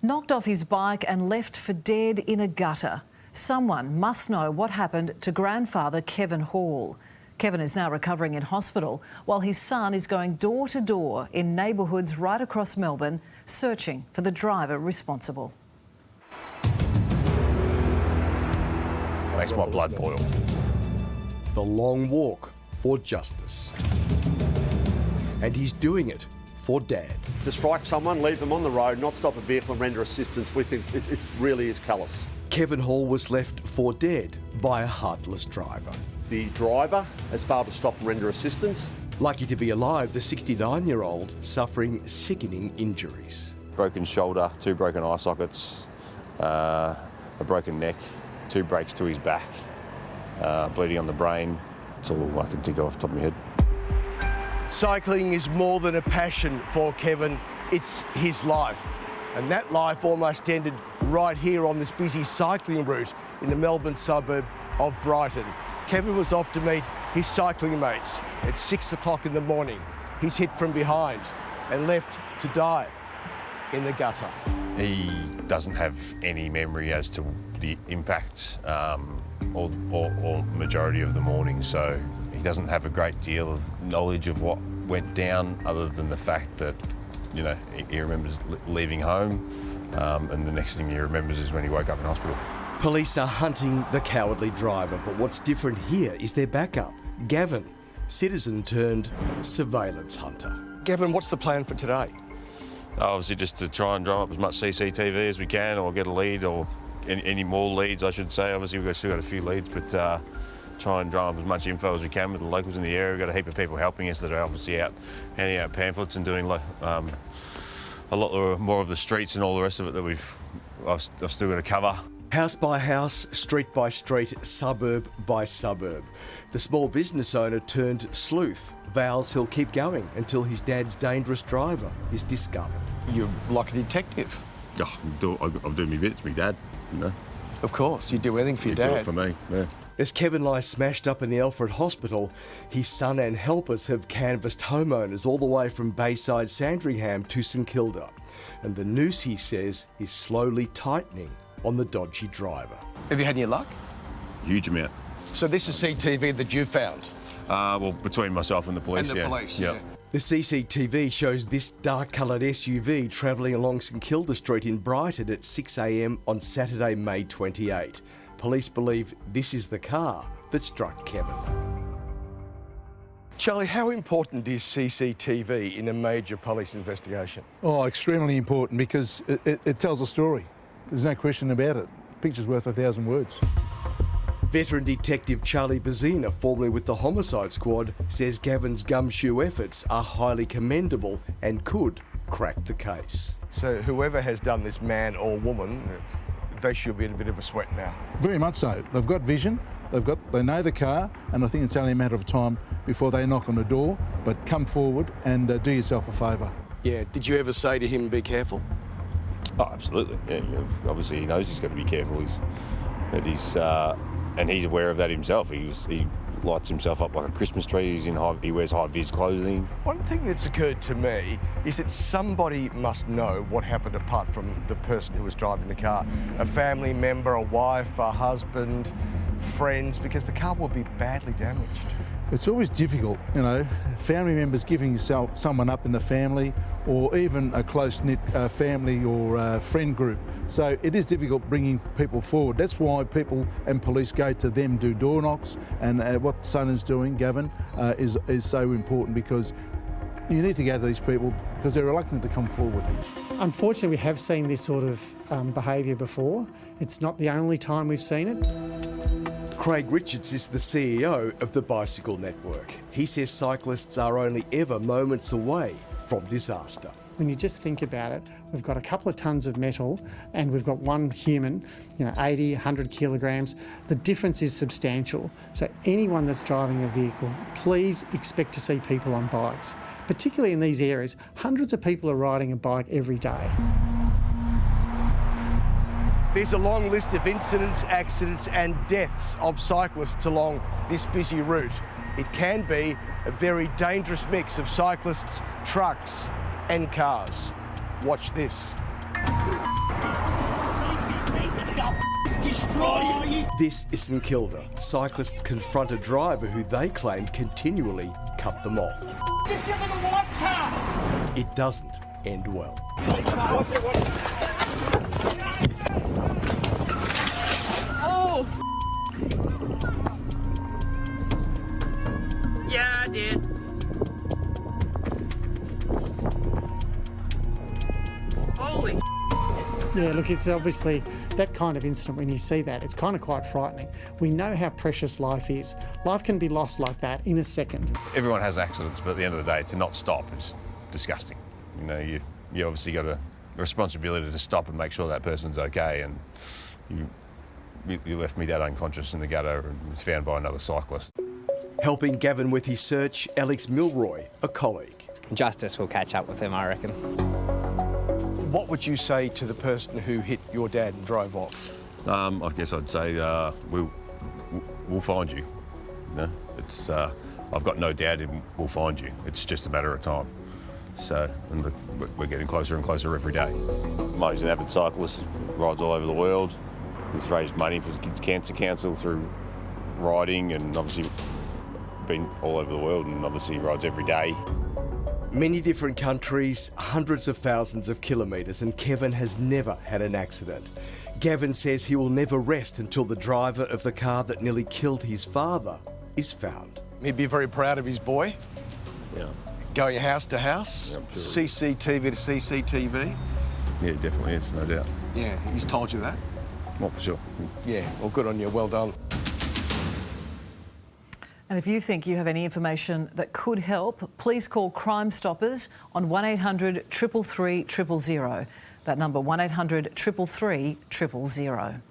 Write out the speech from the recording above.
Knocked off his bike and left for dead in a gutter. Someone must know what happened to grandfather Kevin Hall. Kevin is now recovering in hospital while his son is going door to door in neighbourhoods right across Melbourne, searching for the driver responsible. It makes my blood boil. The long walk for justice. And he's doing it for Dad. To strike someone, leave them on the road, not stop a vehicle and render assistance, we think it really is callous. Kevin Hall was left for dead by a heartless driver. The driver has failed to stop and render assistance. Lucky to be alive, the 69-year-old suffering sickening injuries. Broken shoulder, 2 broken eye sockets, a broken neck, 2 breaks to his back, bleeding on the brain. That's all I can think of off the top of my head. Cycling is more than a passion for Kevin, it's his life. And that life almost ended right here on this busy cycling route in the Melbourne suburb of Brighton. Kevin was off to meet his cycling mates at 6 o'clock in the morning. He's hit from behind and left to die in the gutter. He doesn't have any memory as to the impact or majority of the morning, so he doesn't have a great deal of knowledge of what went down other than the fact that, you know, he remembers leaving home and the next thing he remembers is when he woke up in hospital. Police are hunting the cowardly driver, but what's different here is their backup. Gavin, citizen turned surveillance hunter. Gavin, what's the plan for today? Obviously just to try and drum up as much CCTV as we can, or get a lead, or any more leads I should say. Obviously we've still got a few leads, but try and drum up as much info as we can with the locals in the area. We've got a heap of people helping us that are obviously out handing out pamphlets and doing a lot more of the streets and all the rest of it that I've still got to cover. House by house, street by street, suburb by suburb. The small business owner turned sleuth vows he'll keep going until his dad's dangerous driver is discovered. You're like a detective. Oh, I'm doing my bit, it's my dad, you know. Of course, you do anything for your Do dad. it for me, yeah. As Kevin lies smashed up in the Alfred Hospital, his son and helpers have canvassed homeowners all the way from Bayside Sandringham to St Kilda. And the noose, he says, is slowly tightening on the dodgy driver. Have you had any luck? Huge amount. So this is CCTV that you found? Well, between myself and the police, And the yeah. police, Yep. yeah. The CCTV shows this dark-coloured SUV travelling along St Kilda Street in Brighton at 6 a.m. on Saturday, May 28. Police believe this is the car that struck Kevin. Charlie, how important is CCTV in a major police investigation? Oh, extremely important because it tells a story. There's no question about it. A picture's worth 1,000 words. Veteran detective Charlie Bazina, formerly with the Homicide Squad, says Gavin's gumshoe efforts are highly commendable and could crack the case. So whoever has done this, man or woman, they should be in a bit of a sweat now. Very much so. They've got vision, they know the car, and I think it's only a matter of time before they knock on the door. But come forward and do yourself a favour. Yeah, did you ever say to him, be careful? Oh, absolutely. Yeah, obviously he knows he's got to be careful. And he's aware of that himself. He lights himself up like a Christmas tree. He wears high-vis clothing. One thing that's occurred to me is that somebody must know what happened apart from the person who was driving the car. A family member, a wife, a husband, friends, because the car will be badly damaged. It's always difficult, you know, family members giving someone up in the family, or even a close-knit family or friend group. So it is difficult bringing people forward. That's why people and police go to them, do door knocks, and what Son is doing, Gavin, is so important, because you need to go to these people because they're reluctant to come forward. Unfortunately, we have seen this sort of behaviour before. It's not the only time we've seen it. Craig Richards is the CEO of the Bicycle Network. He says cyclists are only ever moments away from disaster. When you just think about it, we've got a couple of tonnes of metal and we've got one human, 80, 100 kilograms. The difference is substantial. So anyone that's driving a vehicle, please expect to see people on bikes. Particularly in these areas, hundreds of people are riding a bike every day. There's a long list of incidents, accidents and deaths of cyclists along this busy route. It can be a very dangerous mix of cyclists, trucks and cars. Watch this. This is St Kilda. Cyclists confront a driver who they claim continually cut them off. Just get in the white car. It doesn't end well. Oh! Yeah, I did. Holy. Yeah, look, it's obviously that kind of incident. When you see that, it's kind of quite frightening. We know how precious life is. Life can be lost like that in a second. Everyone has accidents, but at the end of the day, to not stop is disgusting. You know, you obviously got a responsibility to stop and make sure that person's okay, and you left me dad unconscious in the gutter and was found by another cyclist. Helping Gavin with his search, Alex Milroy, a colleague. Justice will catch up with him, I reckon. What would you say to the person who hit your dad and drove off? I guess I'd say we'll find you. You know, it's I've got no doubt we'll find you. It's just a matter of time. So, and we're getting closer and closer every day. He's an avid cyclist, rides all over the world. He's raised money for Kids Cancer Council through riding, and obviously been all over the world, and obviously rides every day. Many different countries, hundreds of thousands of kilometres, and Kevin has never had an accident. Gavin says he will never rest until the driver of the car that nearly killed his father is found. He'd be very proud of his boy. Yeah. Going house to house, Yeah, I'm sure. CCTV to CCTV. Yeah, it definitely is, no doubt. Yeah, he's told you that? Well, for sure. Yeah, well, good on you, well done. And if you think you have any information that could help, please call Crime Stoppers on 1800 333 000. That number, 1800 333 000.